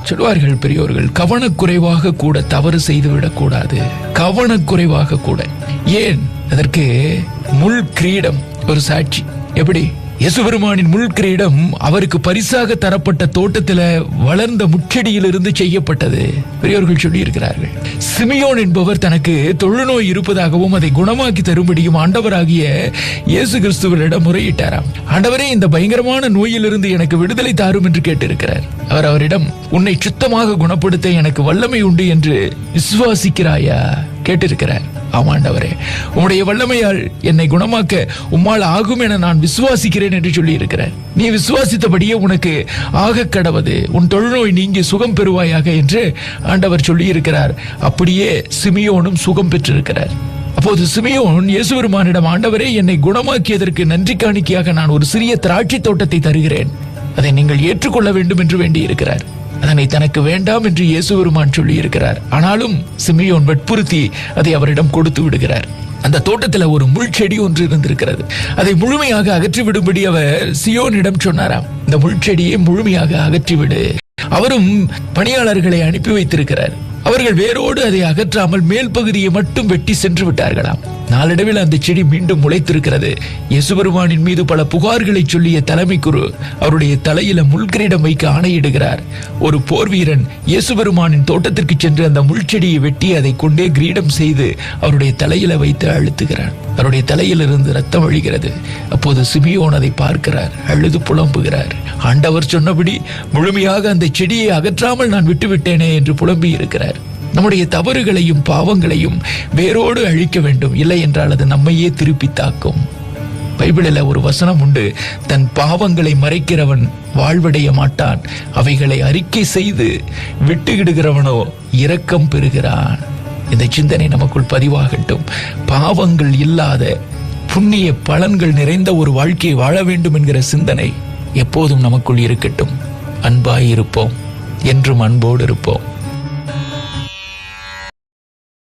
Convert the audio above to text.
சொல்வார்கள் பெரியோர்கள், கவனக்குறைவாக கூட தவறு செய்துவிடக் கூடாது. கவனக்குறைவாக கூட. ஏன்? அதற்கு முள் கிரீடம் ஒரு சாட்சி. எப்படி? இயேசுபெருமானின் முள் கிரீடம் அவருக்கு பரிசாக தரப்பட்ட தோட்டத்தில் வளர்ந்த முச்செடியிலிருந்து செய்யப்பட்டது. பெரியோர்கள் சொல்லி இருக்கிறார்கள். சிமியோன் என்பவர் தனக்கு தொழுநோய் இருப்பதாகவும் அதை குணமாக்கி தரும்படியும் ஆண்டவராகிய இயேசு கிறிஸ்துவிடம் முறையிட்டாராம். ஆண்டவரே, இந்த பயங்கரமான நோயிலிருந்து எனக்கு விடுதலை தாரும் என்று கேட்டிருக்கிறார். அவர் அவரிடம், உன்னை சுத்தமாக குணப்படுத்த எனக்கு வல்லமை உண்டு என்று விசுவாசிக்கிறாயா கேட்டிருக்கிறார். ஆமாண்டவரே, உம்முடைய வல்லமையால் என்னை குணமாக்க உம்மால் ஆகும் என நான் விசுவாசிக்கிறேன் என்று சொல்லி இருக்கிறேன். நீ விசுவாசித்தபடியே உனக்கு ஆக கடவது, உன் தொழுநோய் நீங்கி சுகம் பெறுவாயாக என்று ஆண்டவர் சொல்லி இருக்கிறார். அப்படியே சிமியோனும் சுகம் பெற்றிருக்கிறார். அப்போது சிமியோன் இயேசுபெருமானிடம், ஆண்டவரே, என்னை குணமாக்கியதற்கு நன்றி காணிக்கையாக நான் ஒரு சிறிய திராட்சை தோட்டத்தை தருகிறேன், அதை நீங்கள் ஏற்றுக்கொள்ள வேண்டும் என்று வேண்டி இருக்கிறார். அதனை தனக்கு வேண்டாம் என்று இயேசுபெருமான் சொல்லி இருக்கிறார். ஆனாலும் சிமியோன் வற்புறுத்தி அதை அவரிடம் கொடுத்து விடுகிறார். அந்த தோட்டத்தில் ஒரு முள் செடி ஒன்று இருந்திருக்கிறது. அதை முழுமையாக அகற்றிவிடும்படி அவர் சியோனிடம் சொன்னாராம். இந்த முள் செடியை முழுமையாக அகற்றிவிடு. அவரும் பணியாளர்களை அனுப்பி வைத்திருக்கிறார். அவர்கள் வேரோடு அதை அகற்றாமல் மேல் பகுதியை மட்டும் வெட்டி சென்று விட்டார்களாம். நாளடைவில் அந்த செடி மீண்டும் முளைத்திருக்கிறது. இயேசுபெருமானின் மீது பல புகார்களை சொல்லிய தலைமை குரு அவருடைய தலையில முள்கிரீடம் வைக்க ஆணையிடுகிறார். ஒரு போர் வீரன் இயேசுபெருமானின் தோட்டத்திற்கு சென்று அந்த முள்செடியை வெட்டி அதை கொண்டே கிரீடம் செய்து அவருடைய தலையில வைத்து அழுத்துகிறார். அவருடைய தலையிலிருந்து ரத்தம் வழிகிறது. அப்போது சிமியோன் அதை பார்க்கிறார், அழுது புலம்புகிறார். ஆண்டவர் சொன்னபடி முழுமையாக அந்த செடியை அகற்றாமல் நான் விட்டுவிட்டேனே என்று புலம்பி இருக்கிறார். நம்முடைய தவறுகளையும் பாவங்களையும் வேரோடு அழிக்க வேண்டும், இல்லை என்றால் அது நம்மையே திருப்பி தாக்கும். பைபிளில் ஒரு வசனம் உண்டு, தன் பாவங்களை மறைக்கிறவன் வாழ்வடைய மாட்டான், அவைகளை அறிக்கை செய்து விட்டுவிடுகிறவனோ இரக்கம் பெறுகிறான். இந்த சிந்தனை நமக்குள் பதிவாகட்டும். பாவங்கள் இல்லாத புண்ணிய பலன்கள் நிறைந்த ஒரு வாழ்க்கையை வாழ வேண்டும் என்கிற சிந்தனை எப்போதும் நமக்குள் இருக்கட்டும். அன்பாய் இருப்போம், என்றும் அன்போடு இருப்போம்.